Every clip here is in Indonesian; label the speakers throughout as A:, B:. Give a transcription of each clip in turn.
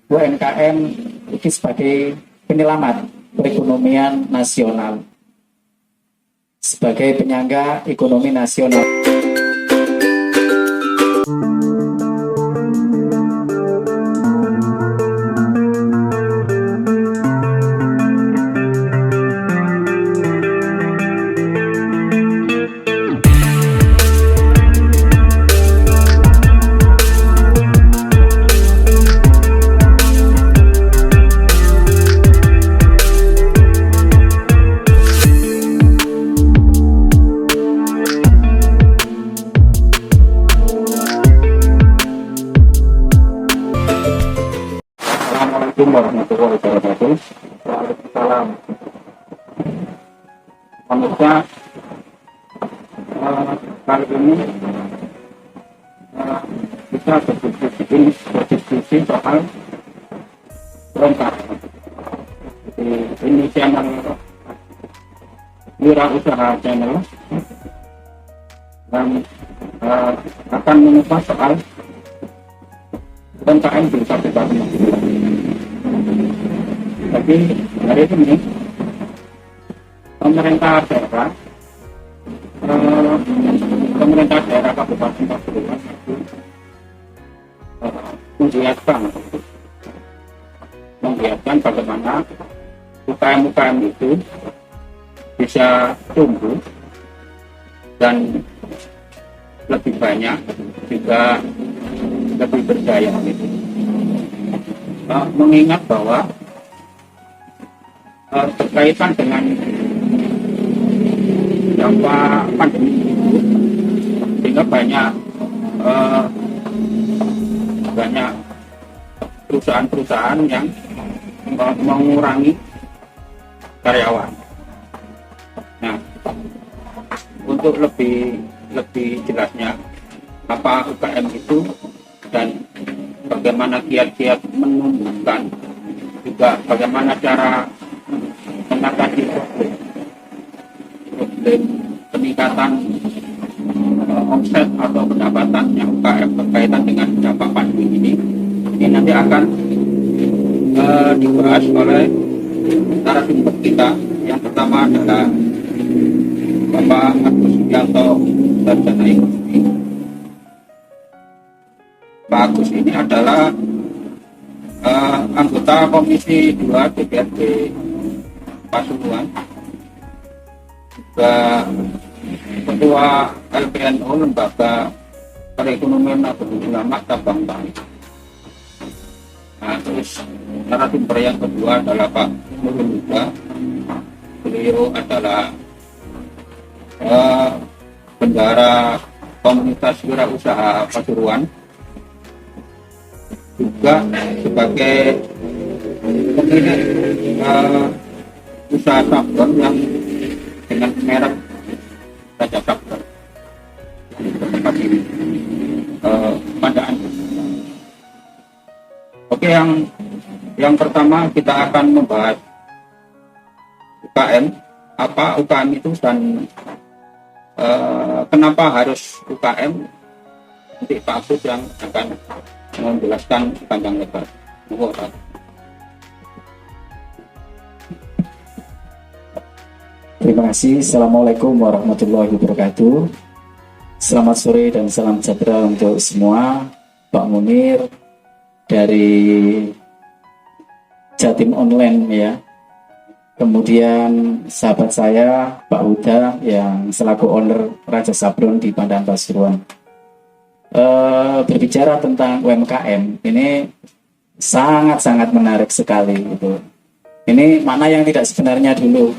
A: UMKM ini sebagai penyelamat perekonomian nasional, sebagai penyangga ekonomi nasional. Assalamualaikum warahmatullahi wabarakatuh. Waalaikumsalam. Pemirsa, kali ini kita berdiskusi soal UMKM. Ini channel Wirausaha Channel dan akan mengupas soal UMKM di Kabupaten Magelang. Jadi hari ini pemerintah daerah Kabupaten Magelang menggiatkan bagaimana UKM itu bisa tumbuh dan lebih banyak, juga lebih berdaya gitu. Mengingat bahwa berkaitan dengan dampak pandemi itu, sehingga banyak perusahaan-perusahaan yang mengurangi karyawan. Nah, untuk lebih jelasnya apa UKM itu dan bagaimana kiat-kiat menumbuhkan, juga bagaimana cara mengatasi problem peningkatan omset atau pendapatan yang UKM berkaitan dengan dampak pandemi ini nanti akan dibahas oleh narasumber kita. Yang pertama adalah Bapak Agus Sugianto, Sarjana Ekonomi. Pak Agus ini adalah anggota Komisi 2 DPRD Pasuruan, juga Ketua LPNO, Lembaga Perekonomian Nasional Ulama Cabang Bali. Nah, terus narasumber yang kedua adalah Pak Nurul Huda. Beliau adalah bendahara komunitas wirausaha Pasuruan, juga sebagai pemilik usaha sabun yang dengan merek Raja Sabun di tempat ini Pandaan. Oke, yang pertama kita akan membahas UKM, apa UKM itu dan kenapa harus UKM. Nanti Pak Agus yang akan menjelaskan panjang lebar. Terima kasih. Assalamualaikum warahmatullahi wabarakatuh. Selamat sore dan salam sejahtera untuk semua. Pak Munir dari Jatim Online ya. Kemudian sahabat saya Pak Huda yang selaku owner Raja Sablon di Pandaan Pasuruan. Berbicara tentang UMKM ini sangat-sangat menarik sekali gitu. Ini mana yang tidak sebenarnya dulu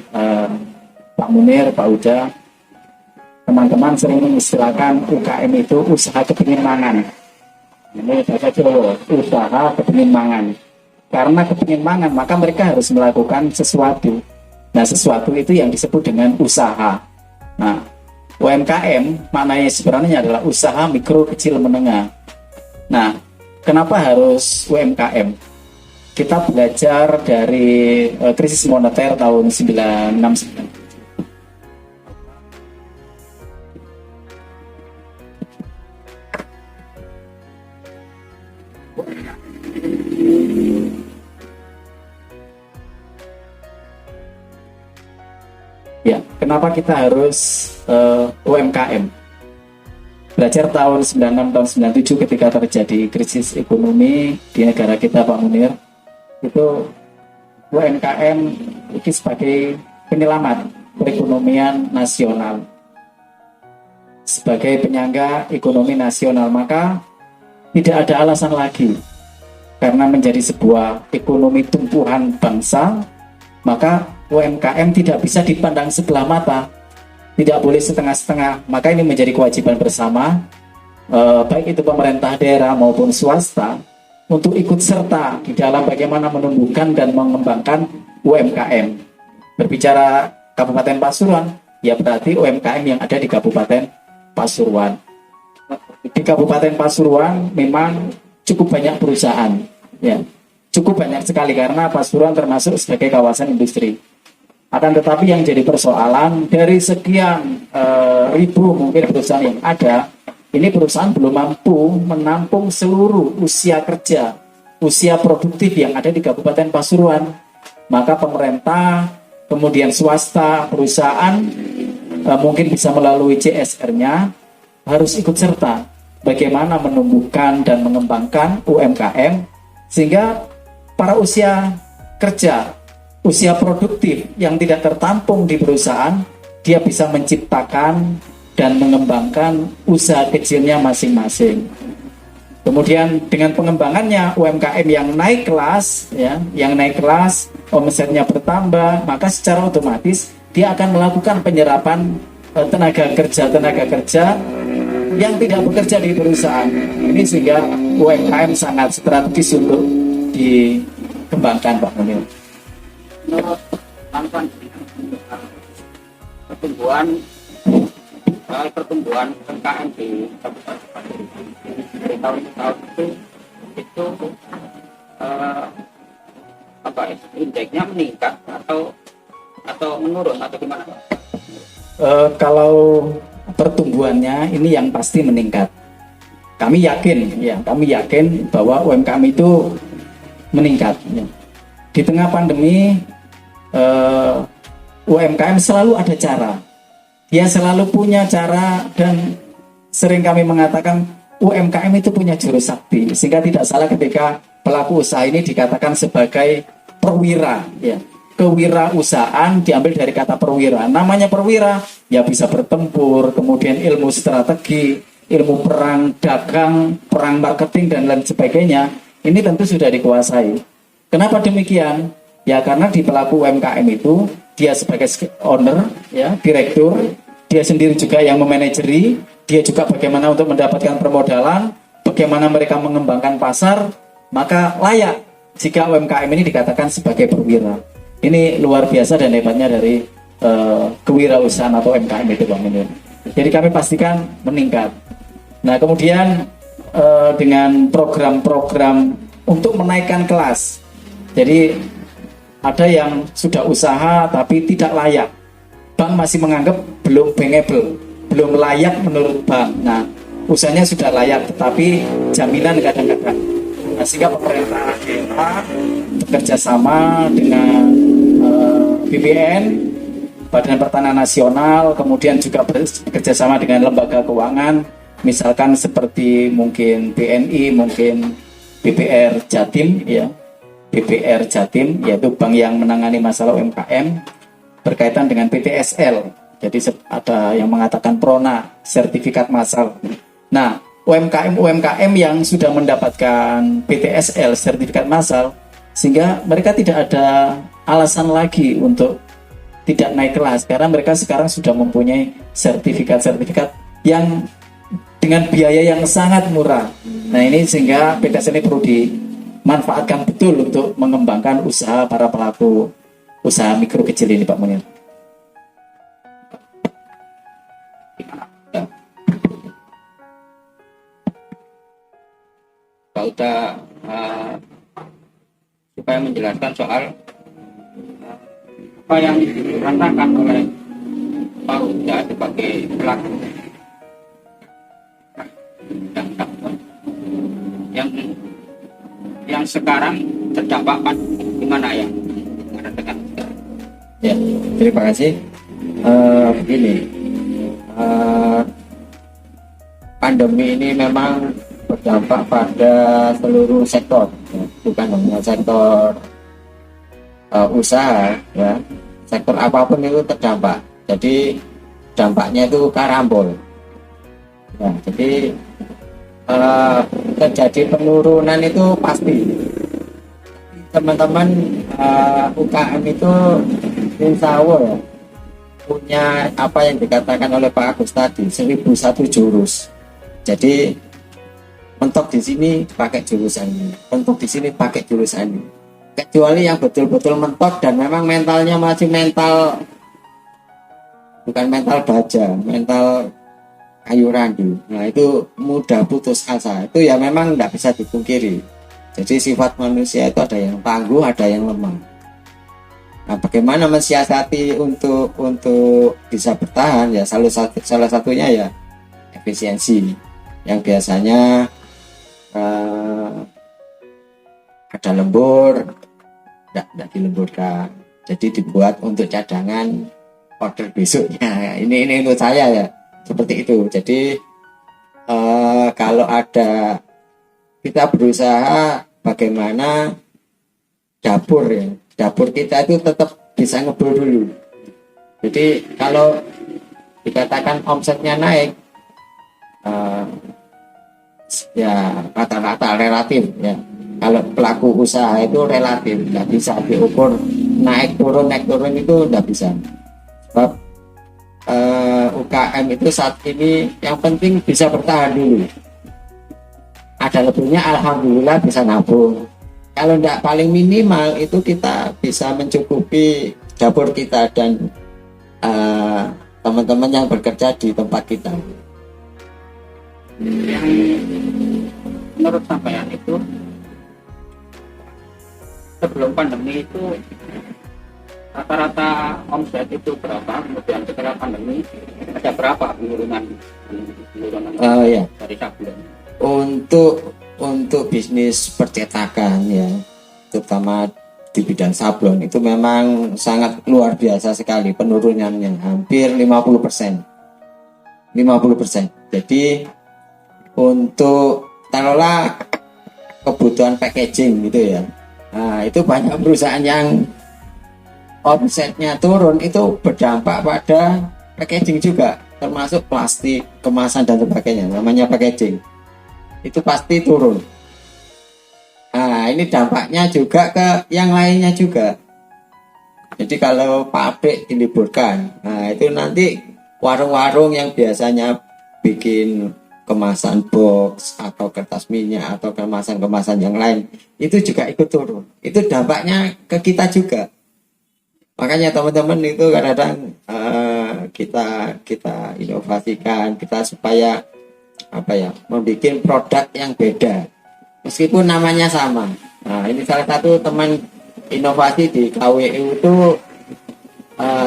A: Pak Munir, Pak Huda, teman-teman sering mengistilahkan UKM itu usaha kepingin mangan. Ini bahasa Jawa, usaha kepingin mangan. Karena kepingin mangan, maka mereka harus melakukan sesuatu. Nah, sesuatu itu yang disebut dengan usaha. Nah, UMKM maknanya sebenarnya adalah usaha mikro, kecil, menengah. Nah, kenapa harus UMKM? Kita belajar dari krisis moneter tahun 1969. Ya, kenapa kita harus UMKM? Belajar tahun 96 tahun 97 ketika terjadi krisis ekonomi di negara kita, Pak Munir, itu UMKM itu sebagai penyelamat perekonomian nasional, sebagai penyangga ekonomi nasional. Maka tidak ada alasan lagi, karena menjadi sebuah ekonomi tumpuan bangsa, maka UMKM tidak bisa dipandang sebelah mata, tidak boleh setengah-setengah. Maka ini menjadi kewajiban bersama, baik itu pemerintah daerah maupun swasta, untuk ikut serta di dalam bagaimana menumbuhkan dan mengembangkan UMKM. Berbicara Kabupaten Pasuruan, ya berarti UMKM yang ada di Kabupaten Pasuruan. Di Kabupaten Pasuruan memang cukup banyak perusahaan, ya, cukup banyak sekali, karena Pasuruan termasuk sebagai kawasan industri. Akan tetapi yang jadi persoalan, dari sekian ribu mungkin perusahaan yang ada, ini perusahaan belum mampu menampung seluruh usia kerja, usia produktif yang ada di Kabupaten Pasuruan. Maka pemerintah, kemudian swasta, perusahaan mungkin bisa melalui CSR-nya harus ikut serta bagaimana menumbuhkan dan mengembangkan UMKM, sehingga para usia kerja, usia produktif yang tidak tertampung di perusahaan, dia bisa menciptakan dan mengembangkan usaha kecilnya masing-masing. Kemudian dengan pengembangannya UMKM yang naik kelas, ya, yang naik kelas, omsetnya bertambah, maka secara otomatis dia akan melakukan penyerapan tenaga kerja yang tidak bekerja di perusahaan. Ini sehingga UMKM sangat strategis untuk dikembangkan, Pak Munir.
B: Pertumbuhan UMKM di Kabupaten dari tahun ke tahun itu indeksnya meningkat atau menurun atau gimana?
A: Kalau pertumbuhannya ini yang pasti meningkat. Kami yakin bahwa UMKM itu meningkat. Ya. Di tengah pandemi, UMKM selalu ada cara. Dia selalu punya cara, dan sering kami mengatakan UMKM itu punya juru sakti, sehingga tidak salah ketika pelaku usaha ini dikatakan sebagai perwira. Ya. Kewirausahaan diambil dari kata perwira. Namanya perwira, ya bisa bertempur, kemudian ilmu strategi, ilmu perang dagang, perang marketing, dan lain sebagainya. Ini tentu sudah dikuasai. Kenapa demikian? Ya karena di pelaku UMKM itu, dia sebagai owner, ya, direktur, dia sendiri juga yang memanajeri, dia juga bagaimana untuk mendapatkan permodalan, bagaimana mereka mengembangkan pasar, maka layak jika UMKM ini dikatakan sebagai perwira. Ini luar biasa dan hebatnya dari kewirausahaan atau UMKM itu, Bang Munir. Jadi kami pastikan meningkat. Nah kemudian dengan program-program untuk menaikkan kelas, jadi ada yang sudah usaha tapi tidak layak. Bank masih menganggap belum bankable, belum layak menurut bank. Nah, usahanya sudah layak tetapi jaminan kadang-kadang. Nah, sehingga pemerintah daerah bekerja sama dengan BPN, Badan Pertanahan Nasional, kemudian juga bekerja sama dengan lembaga keuangan, misalkan seperti mungkin BNI, mungkin BPR Jatim, ya. BPR Jatim, yaitu bank yang menangani masalah UMKM berkaitan dengan PTSL. Jadi ada yang mengatakan Prona, sertifikat massal. Nah, UMKM yang sudah mendapatkan PTSL, sertifikat massal, sehingga mereka tidak ada alasan lagi untuk tidak naik kelas, karena mereka sekarang sudah mempunyai sertifikat-sertifikat yang dengan biaya yang sangat murah. Nah ini sehingga PTSL ini perlu manfaatkan betul untuk mengembangkan usaha para pelaku usaha mikro kecil ini, Pak Munir.
B: Pak Uda supaya menjelaskan soal apa yang dirasakan oleh Pak Uda sebagai pelaku yang sekarang terdampak gimana ya?
A: Ya, terima kasih.
B: Begini, eh, pandemi ini memang berdampak pada seluruh sektor, ya. Bukan hanya sektor usaha, ya, sektor apapun itu terdampak. Jadi dampaknya itu karambol. Ya, jadi terjadi penurunan itu pasti. Teman-teman UKM itu insya Allah ya, punya apa yang dikatakan oleh Pak Agus tadi, 1001 jurus. Jadi mentok di sini pakai jurusan ini, mentok di sini pakai jurusan ini. Kecuali yang betul-betul mentok dan memang mentalnya masih mental, bukan mental baja, mental kayu randu. Nah itu mudah putus asa. Itu ya memang tidak bisa dipungkiri. Jadi sifat manusia itu ada yang tangguh, ada yang lemah. Nah bagaimana mensiasati untuk bisa bertahan ya salah satunya ya efisiensi. Yang biasanya ada lembur, tidak dilemburkan. Jadi dibuat untuk cadangan order besoknya. Ini untuk saya ya seperti itu. Jadi kalau ada, kita berusaha bagaimana dapur ya, dapur kita itu tetap bisa ngebul dulu. Jadi kalau dikatakan omsetnya naik, ya rata-rata relatif ya. Kalau pelaku usaha itu relatif, nggak bisa diukur naik turun itu nggak bisa. Sebab UKM itu saat ini yang penting bisa bertahan dulu. Ada lebihnya alhamdulillah bisa nabung. Kalau tidak paling minimal itu kita bisa mencukupi dapur kita dan teman-teman yang bekerja di tempat kita.
C: Yang menurut sampean itu sebelum pandemi itu rata-rata omset itu berapa, kemudian setelah pandemi ada berapa penurunan
B: Ya.
C: dari sablon?
B: Untuk bisnis percetakan ya, terutama di bidang sablon itu memang sangat luar biasa sekali penurunannya, hampir 50%. 50%. Jadi untuk taruhlah kebutuhan packaging gitu ya. Nah, itu banyak perusahaan yang omsetnya turun itu berdampak pada packaging juga, termasuk plastik, kemasan dan sebagainya, namanya packaging. Itu pasti turun. Nah, ini dampaknya juga ke yang lainnya juga. Jadi kalau pabrik diliburkan, nah itu nanti warung-warung yang biasanya bikin kemasan box atau kertas minyak atau kemasan-kemasan yang lain itu juga ikut turun. Itu dampaknya ke kita juga. Makanya teman-teman itu kadang-kadang kita inovasikan kita supaya membuat produk yang beda meskipun namanya sama. Nah ini salah satu teman inovasi di KWU itu,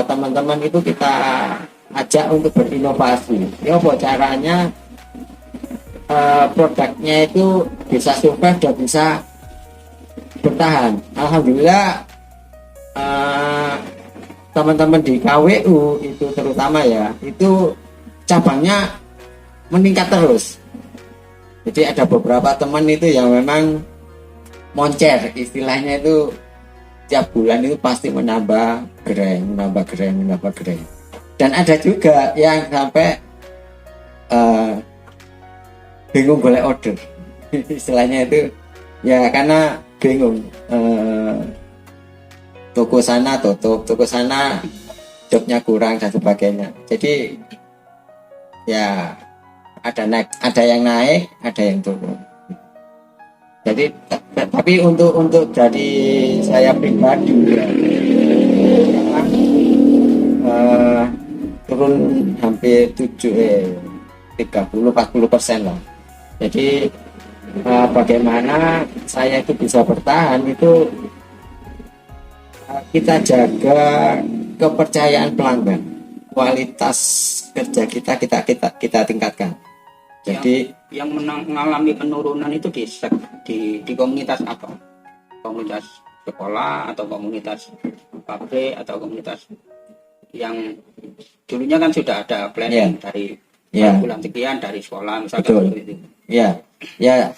B: teman-teman itu kita ajak untuk berinovasi. Ya apa caranya produknya itu bisa survive dan bisa bertahan. Alhamdulillah teman-teman di KWU itu terutama ya, itu cabangnya meningkat terus. Jadi ada beberapa teman itu yang memang moncer, istilahnya itu tiap bulan itu pasti menambah gereng. Dan ada juga yang sampai bingung golek order. Istilahnya itu ya karena bingung, toko sana tutup, toko sana jobnya kurang dan sebagainya. Jadi ya ada yang naik, ada yang turun. Jadi tapi untuk dari saya pribadi turun hampir 30-40% lah. Jadi bagaimana saya itu bisa bertahan itu kita jaga kepercayaan pelanggan, kualitas kerja kita tingkatkan. Jadi
C: yang mengalami penurunan itu di komunitas apa? Komunitas sekolah atau komunitas pabrik atau komunitas yang Dulunya kan sudah ada planning dari bulan sekian dari sekolah misalkan
B: Betul.
C: itu.
B: Ya,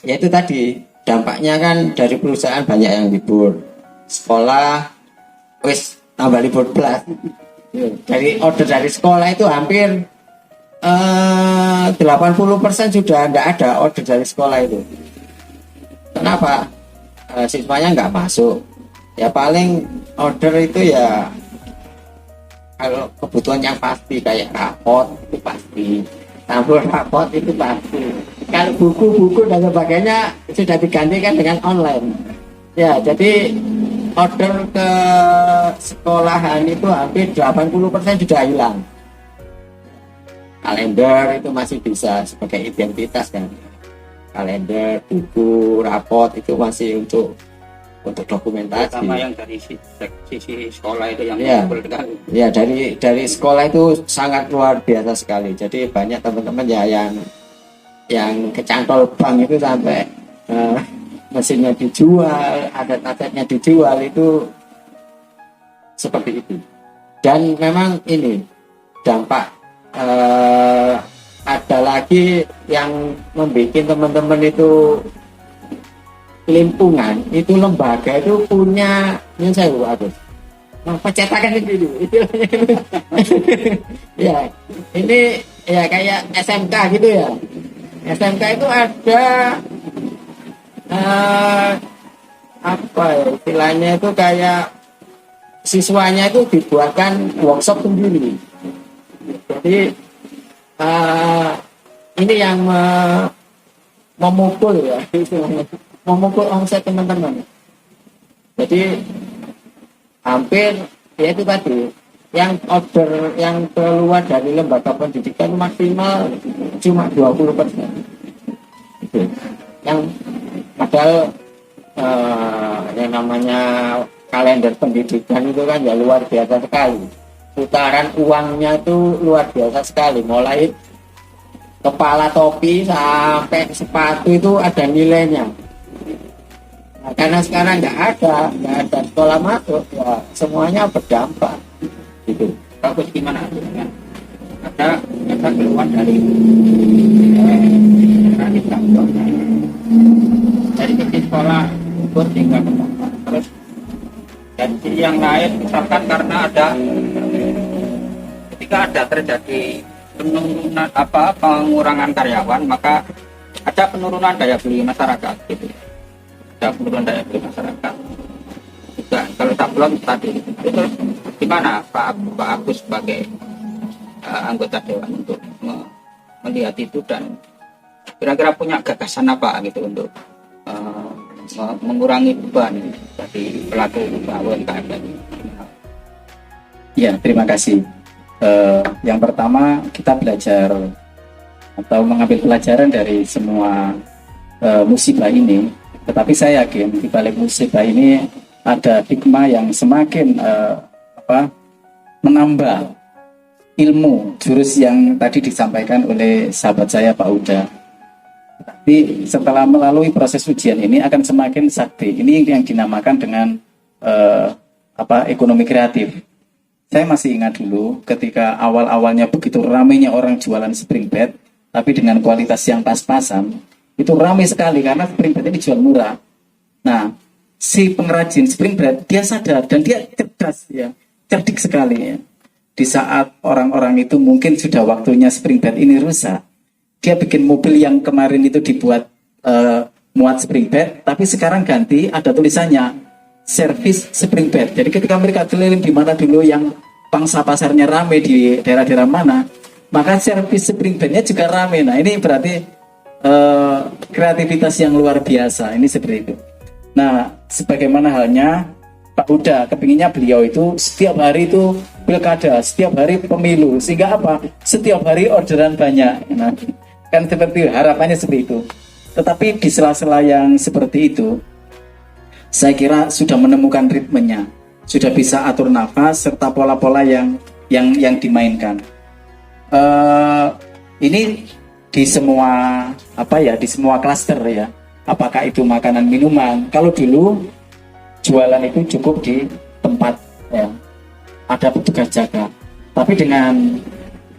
B: itu tadi dampaknya kan dari perusahaan banyak yang libur, sekolah wis tambah libur belas. Dari order dari sekolah itu hampir 80% sudah nggak ada order dari sekolah itu. Kenapa? Siswanya nggak masuk. Ya paling order itu ya kalau kebutuhan yang pasti kayak rapot itu pasti, sampul rapot itu pasti. Kalau buku-buku dan sebagainya sudah digantikan dengan online. Ya, jadi order ke sekolahan itu hampir 80% sudah hilang. Kalender itu masih bisa sebagai identitas kan. Kalender, buku, rapot itu masih untuk dokumentasi.
C: Terutama yang dari sisi sekolah itu yang
B: Ya,
C: sekali.
B: ya dari sekolah itu sangat luar biasa sekali. Jadi banyak teman-teman ya yang kecantol bank itu sampai mesinnya dijual, aset-asetnya dijual itu seperti itu. Dan memang ini dampak ada lagi yang membuat teman-teman itu Limpungan itu lembaga itu punya ini saya Agus percetakan itu ya ini ya kayak SMK gitu ya. SMK itu ada apa ya istilahnya itu kayak siswanya itu dibuatkan workshop sendiri. Jadi ini yang memukul ya memukul omset teman-teman. Jadi hampir ya itu tadi yang order yang keluar dari lembaga pendidikan maksimal cuma 20%. Yang padahal yang namanya kalender pendidikan itu kan ya luar biasa sekali. Putaran uangnya itu luar biasa sekali. Mulai kepala topi sampai sepatu itu ada nilainya. Nah, karena sekarang nggak ada sekolah masuk, ya semuanya berdampak. Gitu.
C: Bagus gimana kan? Ada keluar dari sisi sekolah ikut tinggal ke tempat. Terus dari sisi yang lain misalkan karena ada ketika ada terjadi penurunan pengurangan karyawan maka ada penurunan daya beli masyarakat gitu. Ada penurunan daya beli masyarakat juga kalau sablon tadi itu gimana Pak Agus sebagai anggota dewan untuk melihat itu dan kira-kira punya gagasan apa gitu untuk mengurangi beban dari pelaku usaha UMKM tadi.
A: Ya, terima kasih. Yang pertama kita belajar atau mengambil pelajaran dari semua musibah ini. Tetapi saya yakin di balik musibah ini ada hikmah yang semakin menambah ilmu jurus yang tadi disampaikan oleh sahabat saya Pak Uda. Tapi setelah melalui proses ujian ini akan semakin sakti. Ini yang dinamakan dengan ekonomi kreatif. Saya masih ingat dulu ketika awal-awalnya begitu ramainya orang jualan spring bed, tapi dengan kualitas yang pas-pasan, itu ramai sekali karena spring bed ini dijual murah. Nah, si pengrajin spring bed dia sadar dan dia cerdas ya, cerdik sekali ya. Di saat orang-orang itu mungkin sudah waktunya spring bed ini rusak, dia bikin mobil yang kemarin itu dibuat muat spring bed, tapi sekarang ganti ada tulisannya servis spring bed. Jadi ketika mereka keliling di mana dulu yang pangsa pasarnya ramai di daerah-daerah mana, maka servis spring bednya juga ramai. Nah ini berarti kreativitas yang luar biasa. Ini seperti itu. Nah sebagaimana halnya Pak Uda, kepinginnya beliau itu setiap hari itu pilkada, setiap hari pemilu, sehingga apa? Setiap hari orderan banyak. Nah, kan seperti harapannya seperti itu. Tetapi di sela-sela yang seperti itu, saya kira sudah menemukan ritmenya, sudah bisa atur nafas serta pola-pola yang dimainkan. Ini di semua di semua klaster ya. Apakah itu makanan minuman? Kalau dulu jualan itu cukup di tempat ya, ada petugas jaga. Tapi dengan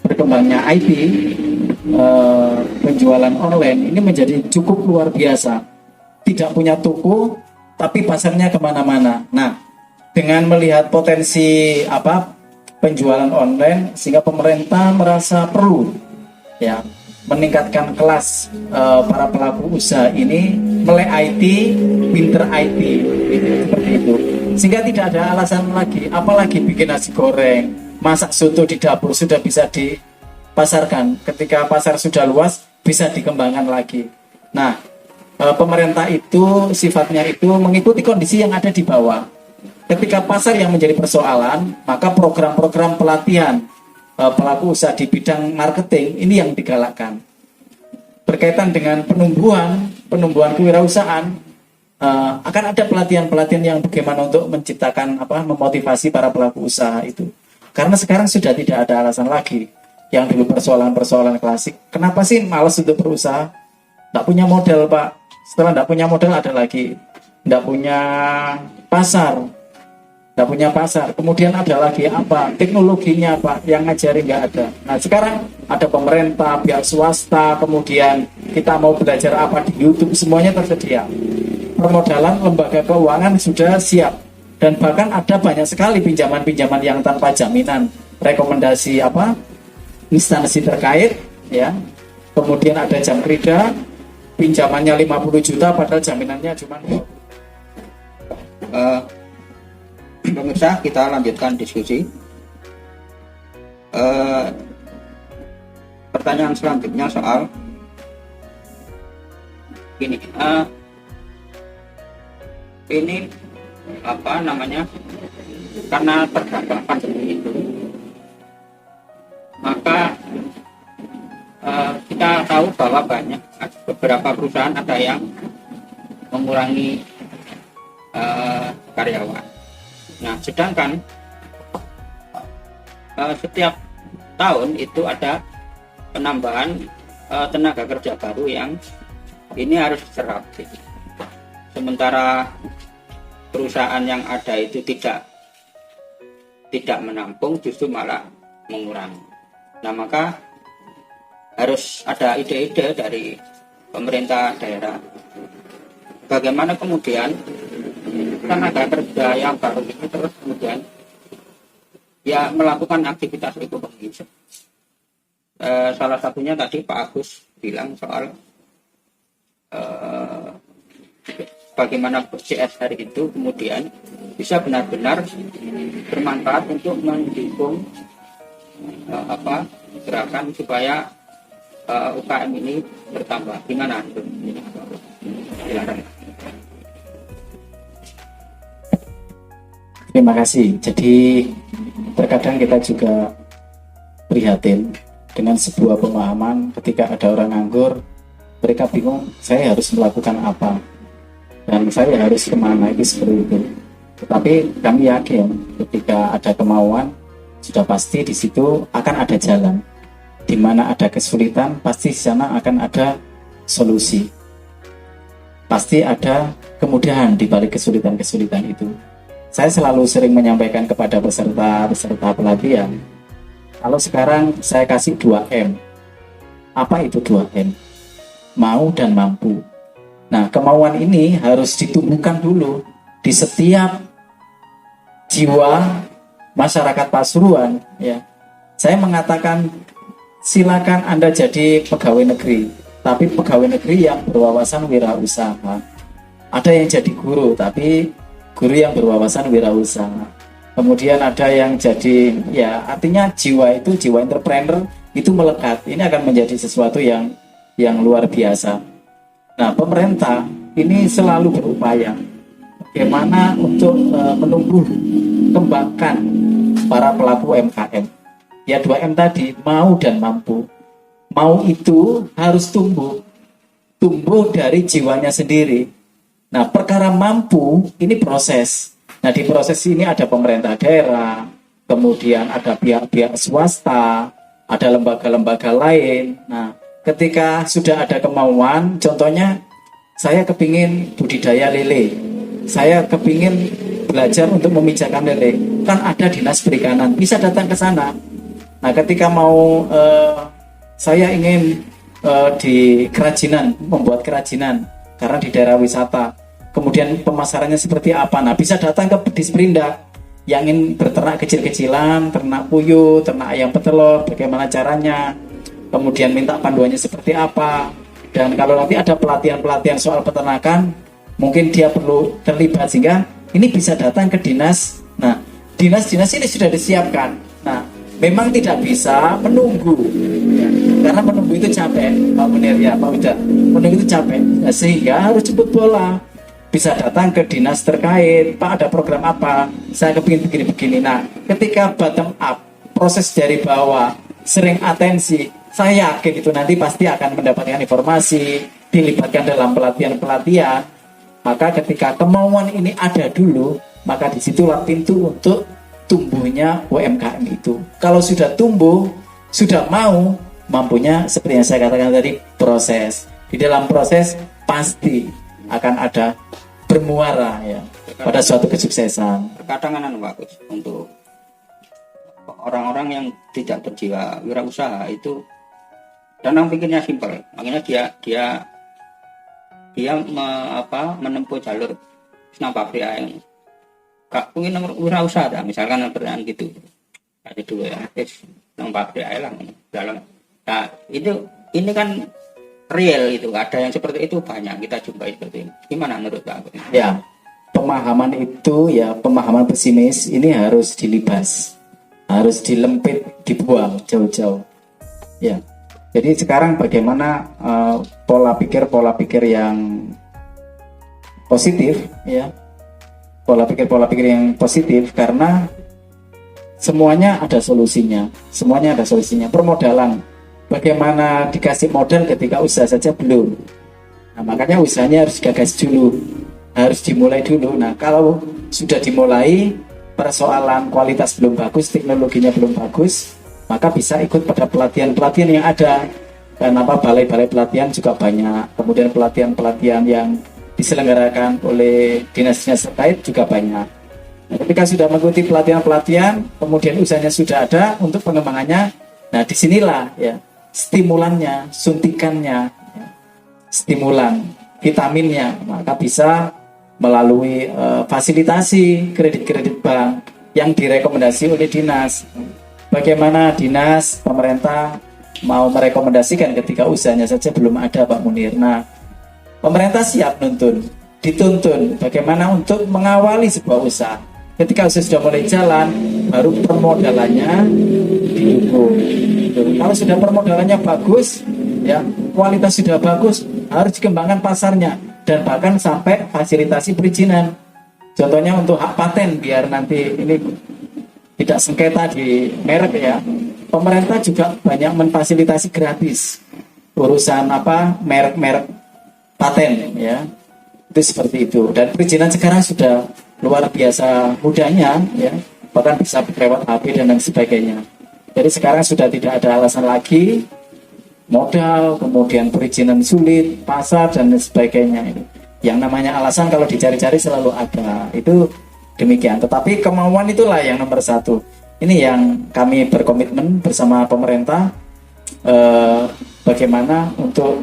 A: berkembangnya IT, penjualan online ini menjadi cukup luar biasa. Tidak punya toko, tapi pasarnya kemana-mana. Nah, dengan melihat potensi penjualan online, sehingga pemerintah merasa perlu ya meningkatkan kelas para pelaku usaha ini, melek IT, pinter IT, gitu, seperti itu. Sehingga tidak ada alasan lagi, apalagi bikin nasi goreng, masak soto di dapur sudah bisa dipasarkan. Ketika pasar sudah luas, bisa dikembangkan lagi. Nah, pemerintah itu sifatnya itu mengikuti kondisi yang ada di bawah. Ketika pasar yang menjadi persoalan, maka program-program pelatihan pelaku usaha di bidang marketing ini yang digalakkan. Berkaitan dengan penumbuhan kewirausahaan, akan ada pelatihan-pelatihan yang bagaimana untuk menciptakan memotivasi para pelaku usaha itu. Karena sekarang sudah tidak ada alasan lagi. Yang dulu persoalan-persoalan klasik, kenapa sih malas untuk berusaha? Tidak punya modal, Pak. Setelah tidak punya modal ada lagi, tidak punya pasar. Tidak punya pasar, kemudian ada lagi teknologinya yang ngajari nggak ada. Nah sekarang ada pemerintah, pihak swasta, kemudian kita mau belajar apa di YouTube, semuanya tersedia. Permodalan lembaga keuangan sudah siap, dan bahkan ada banyak sekali pinjaman-pinjaman yang tanpa jaminan, rekomendasi instansi terkait, ya. Kemudian ada jam kerja, pinjamannya 50 juta padahal jaminannya cuma
C: pemirsa, kita lanjutkan diskusi. Pertanyaan selanjutnya soal gini, ini karena terdampak pandemi itu, maka kita tahu bahwa beberapa perusahaan ada yang mengurangi karyawan. Nah, sedangkan setiap tahun itu ada penambahan tenaga kerja baru yang ini harus diserap. Sementara perusahaan yang ada itu tidak menampung, justru malah mengurangi. Nah, maka harus ada ide-ide dari pemerintah daerah. Bagaimana kemudian tenaga kerja yang baru itu terus kemudian melakukan aktivitas ekonomi. Salah satunya tadi Pak Agus bilang soal bagaimana CSR itu kemudian bisa benar-benar bermanfaat untuk mendukung gerakan supaya UKM ini bertambah. Gimana itu? Silakan.
A: Terima kasih. Jadi terkadang kita juga prihatin dengan sebuah pemahaman ketika ada orang nganggur, mereka bingung saya harus melakukan apa dan saya harus kemana, itu seperti itu. Tetapi kami yakin ketika ada kemauan, sudah pasti di situ akan ada jalan. Di mana ada kesulitan, pasti di sana akan ada solusi. Pasti ada kemudahan di balik kesulitan-kesulitan itu. Saya selalu sering menyampaikan kepada peserta pelatihan, kalau sekarang saya kasih 2M. Apa itu 2M? Mau dan mampu. Nah, kemauan ini harus ditumbuhkan dulu di setiap jiwa masyarakat Pasuruan, ya. Saya mengatakan silakan Anda jadi pegawai negeri, tapi pegawai negeri yang berwawasan wirausaha. Ada yang jadi guru, tapi guru yang berwawasan wirausaha. Kemudian ada yang jadi, artinya jiwa entrepreneur itu melekat. Ini akan menjadi sesuatu yang luar biasa. Nah, pemerintah ini selalu berupaya bagaimana untuk menumbuh kembangkan para pelaku UMKM. 2M tadi, mau dan mampu. Mau itu harus tumbuh dari jiwanya sendiri. Nah, perkara mampu ini proses. Nah, di proses ini ada pemerintah daerah, kemudian ada pihak-pihak swasta, ada lembaga-lembaga lain. Nah, ketika sudah ada kemauan, contohnya saya kepingin budidaya lele, saya kepingin belajar untuk memijakan lele, kan ada dinas perikanan, bisa datang ke sana. Nah, ketika mau saya ingin di kerajinan, membuat kerajinan karena di daerah wisata, kemudian pemasarannya seperti apa? Nah, bisa datang ke Disperindak yang ingin berternak kecil-kecilan, ternak puyuh, ternak ayam petelur, bagaimana caranya, kemudian minta panduannya seperti apa. Dan kalau nanti ada pelatihan-pelatihan soal peternakan, mungkin dia perlu terlibat, sehingga ini bisa datang ke dinas. Nah, dinas-dinas ini sudah disiapkan. Nah, memang tidak bisa menunggu, ya, karena menunggu itu capek, Pak Munir, ya Pak Uda. Menunggu itu capek, nah, sehingga harus jemput bola. Bisa datang ke dinas terkait, Pak ada program apa, saya kepingin begini-begini. Nah, ketika bottom up, proses dari bawah, sering atensi, saya yakin itu nanti pasti akan mendapatkan informasi, dilibatkan dalam pelatihan-pelatihan. Maka ketika kemauan ini ada dulu, maka disitulah pintu untuk tumbuhnya UMKM itu. Kalau sudah tumbuh, sudah mau, mampunya seperti yang saya katakan tadi, proses. Di dalam proses pasti akan ada bermuara ya pada suatu kesuksesan.
C: Terkadang bagus untuk orang-orang yang tidak berjiwa wirausaha itu, dan yang pikirnya simpel, makanya dia menempuh jalur senam pabrik yang gak mungkin wirausaha, misalkan berani gitu. Ada dulu ya, senam pabrik lah dalam. Nah ini kan real itu, ada yang seperti itu banyak kita jumpai seperti ini. Gimana menurut Pak?
A: Ya, pemahaman itu ya, pemahaman pesimis ini harus dilibas, harus dilempit, dibuang jauh-jauh. Ya, jadi sekarang bagaimana pola pikir yang positif, ya, pola pikir yang positif, karena semuanya ada solusinya, Permodalan. Bagaimana dikasih modal ketika usaha saja belum. Nah, makanya usahanya harus digagas dulu, harus dimulai dulu. Nah, kalau sudah dimulai, persoalan kualitas belum bagus, teknologinya belum bagus, maka bisa ikut pada pelatihan-pelatihan yang ada. Kenapa balai-balai pelatihan juga banyak, kemudian pelatihan-pelatihan yang diselenggarakan oleh dinas-dinas terkait juga banyak. Nah, ketika sudah mengikuti pelatihan-pelatihan, kemudian usahanya sudah ada untuk pengembangannya. Nah, disinilah ya stimulannya, suntikannya, ya, stimulan, vitaminnya, maka bisa melalui fasilitasi kredit-kredit bank yang direkomendasi oleh dinas. Bagaimana dinas, pemerintah mau merekomendasikan ketika usahanya saja belum ada, Pak Munir. Nah, pemerintah siap dituntun bagaimana untuk mengawali sebuah usaha. Ketika usaha sudah mulai jalan, baru permodalannya didukung. Kalau sudah permodalannya bagus, ya kualitas sudah bagus, harus dikembangkan pasarnya dan bahkan sampai fasilitasi perizinan. Contohnya untuk hak paten, biar nanti ini tidak sengketa di merek ya. Pemerintah juga banyak memfasilitasi gratis urusan merek-merek paten ya. Itu seperti itu. Dan perizinan sekarang sudah luar biasa mudahnya ya, bahkan bisa lewat HP dan lain sebagainya. Jadi sekarang sudah tidak ada alasan lagi modal, kemudian perizinan sulit, pasar dan lain sebagainya. Yang namanya alasan kalau dicari-cari selalu ada. Itu demikian. Tetapi kemauan itulah yang nomor satu. Ini yang kami berkomitmen bersama pemerintah, bagaimana untuk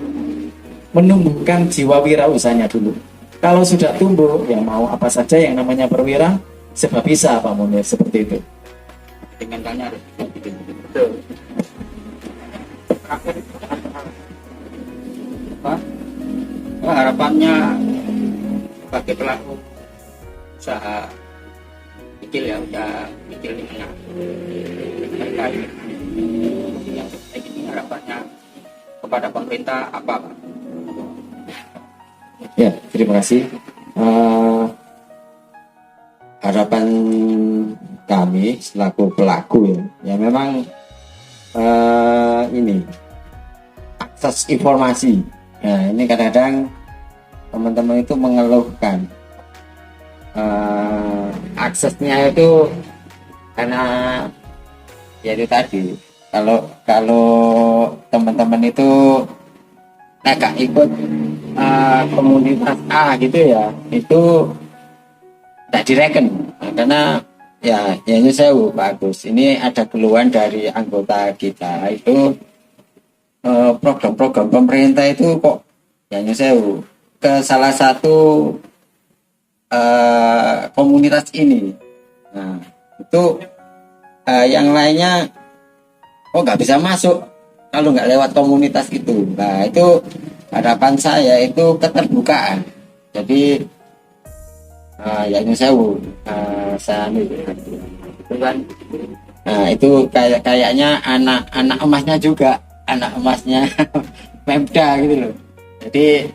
A: menumbuhkan jiwa wirausahanya dulu. Kalau sudah tumbuh, ya mau apa saja yang namanya perwira, sebab bisa Pak Munir, seperti itu.
C: Dengan tanya harus betul. Harapannya bagi pelaku usaha kecil ya, usaha kecil di mana terkait yang seperti ini, harapannya kepada pemerintah apa, Pak?
B: Ya, terima kasih. Harapan kami selaku pelaku ya memang ini akses informasi. Nah, ini kadang-kadang teman-teman itu mengeluhkan aksesnya itu karena ya itu tadi, kalau teman-teman itu agak ikut komunitas A gitu ya, itu tidak direken, karena ya ini saya Pak Agus. Ini ada keluhan dari anggota kita itu program-program pemerintah itu kok ya ini saya ke salah satu komunitas ini. Nah, itu yang lainnya kok nggak bisa masuk kalau nggak lewat komunitas itu. Nah, itu harapan saya itu keterbukaan. Jadi ya ini saya itu kan itu kayaknya anak emasnya juga, anak emasnya Pemda gitu loh. Jadi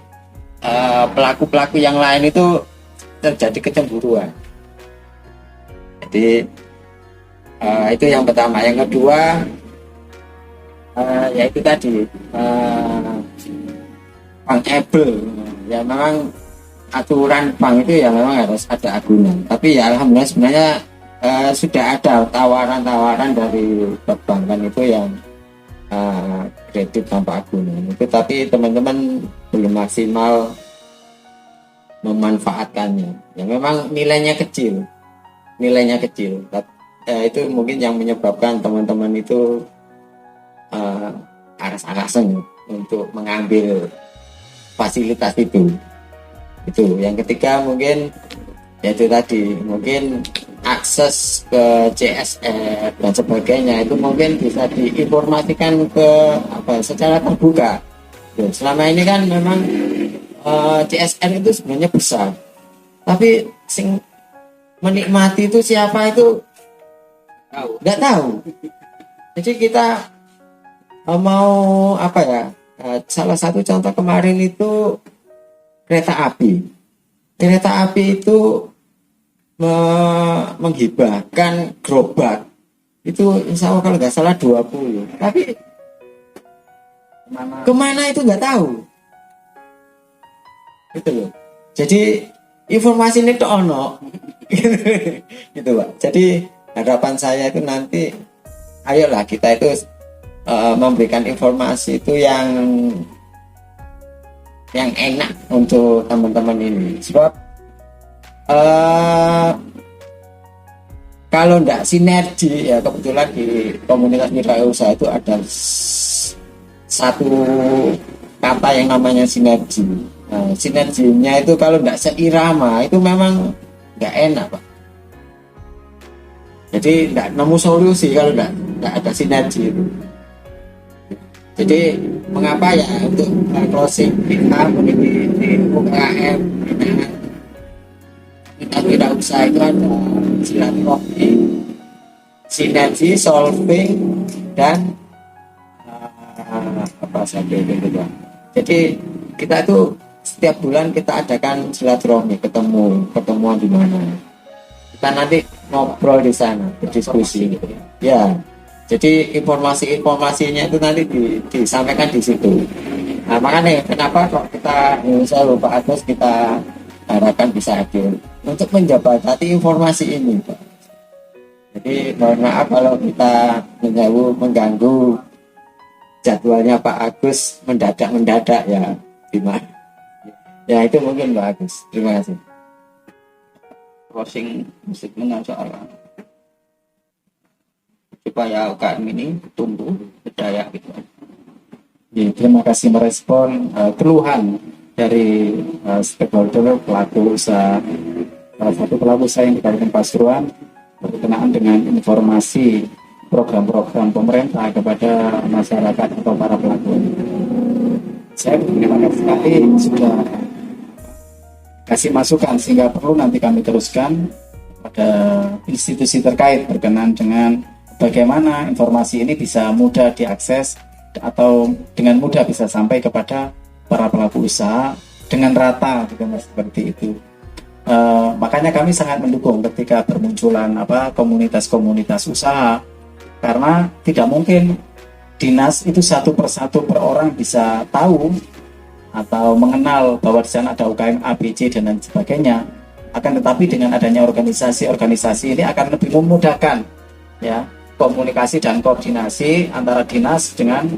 B: pelaku-pelaku yang lain itu terjadi kecemburuan. Jadi itu yang pertama. Yang kedua yaitu tadi bankable. Ya memang aturan bank itu ya memang harus ada agunan. Tapi ya alhamdulillah sebenarnya sudah ada tawaran-tawaran dari perbankan itu yang kredit tanpa agunan. Itu tapi teman-teman belum maksimal memanfaatkannya. Ya memang nilainya kecil. Itu mungkin yang menyebabkan teman-teman itu aras-arasan untuk mengambil fasilitas itu. Yang ketiga mungkin yaitu tadi mungkin akses ke CSR dan sebagainya itu mungkin bisa diinformasikan ke secara terbuka. Selama ini kan memang CSR itu sebenarnya besar, tapi sing menikmati itu siapa itu nggak tahu. Jadi kita mau salah satu contoh kemarin itu kereta api itu menghibahkan gerobak itu insya Allah kalau nggak salah 20, tapi kemana itu nggak tahu gitu loh. Jadi informasi ini tuh ono gitu Pak. Jadi harapan saya itu nanti ayolah kita itu memberikan informasi itu yang enak untuk teman-teman ini. Sebab kalau tidak sinergi ya, kebetulan di komunitas wirausaha itu ada satu kata yang namanya sinergi. Nah, sinerginya itu kalau tidak seirama itu memang nggak enak Pak. Jadi tidak nemu solusi kalau tidak ada sinergi itu. Jadi mengapa ya untuk closing kita di UKM kita tidak usah itu ada silaturahmi, sinergi, solving dan apa saja itu juga. Jadi kita itu setiap bulan kita adakan silaturahmi, ketemuan di mana. Kita nanti ngobrol di sana, berdiskusi gitu ya. Jadi informasinya itu nanti disampaikan di situ. Nah, makanya kenapa kok kita Indonesia Pak Agus kita harapkan bisa hadir untuk menjabatati informasi ini, Pak. Jadi mohon maaf kalau kita mengganggu jadwalnya Pak Agus mendadak ya, gimana? Ya itu mungkin Pak Agus. Terima kasih.
C: Closing statement soal supaya UKM ini tumbuh berdaya gitu.
A: Ya, terima kasih merespon keluhan dari stakeholder pelaku usaha, salah satu pelaku usaha yang di Kabupaten Pasuruan berkenaan dengan informasi program-program pemerintah kepada masyarakat atau para pelaku. Saya terima kasih sekali sudah kasih masukan sehingga perlu nanti kami teruskan pada institusi terkait berkenaan dengan bagaimana informasi ini bisa mudah diakses atau dengan mudah bisa sampai kepada para pelaku usaha dengan rata gitu Mas, seperti itu. Makanya kami sangat mendukung ketika bermunculan komunitas-komunitas usaha, karena tidak mungkin dinas itu satu persatu per orang bisa tahu atau mengenal bahwa di sana ada UKM A, B, C dan lain sebagainya. Akan tetapi dengan adanya organisasi-organisasi ini akan lebih memudahkan ya komunikasi dan koordinasi antara dinas dengan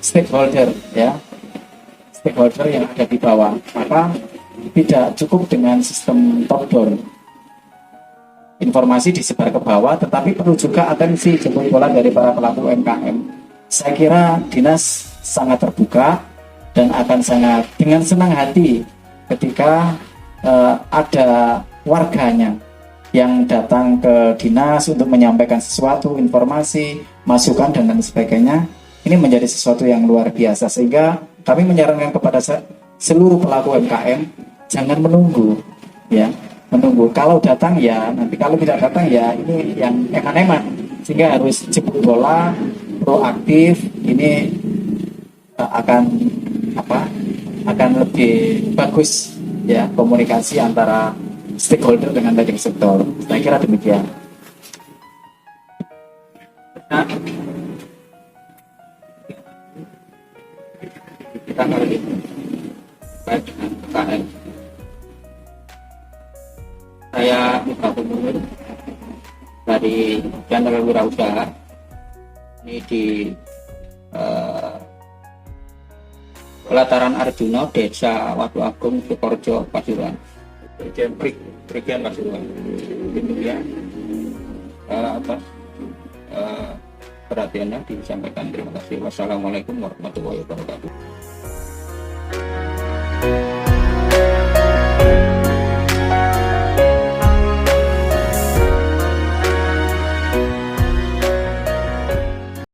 A: stakeholder yang ada di bawah. Maka tidak cukup dengan sistem top down, informasi disebar ke bawah, tetapi perlu juga atensi jemput bola dari para pelaku UMKM. Saya kira dinas sangat terbuka dan akan sangat dengan senang hati ketika ada warganya yang datang ke dinas untuk menyampaikan sesuatu, informasi, masukan dan lain sebagainya. Ini menjadi sesuatu yang luar biasa, sehingga kami menyarankan kepada seluruh pelaku UMKM jangan menunggu, ya, menunggu. Kalau datang ya nanti, kalau tidak datang ya ini yang eman-eman, sehingga harus jemput bola, proaktif. Ini akan lebih bagus, ya, komunikasi antara stakeholder dengan leading sektor. Saya kira demikian.
C: Nah, kita kali ini baik dengan UKM. Saya Muka Pemulung dari Channel Wirausaha ini di pelataran Arjuna, Desa Watu Agung, Sukorejo, Pasuruan. Brigjen Pasuruan. Demikian atas perhatiannya disampaikan. Terima kasih. Wassalamualaikum warahmatullahi wabarakatuh.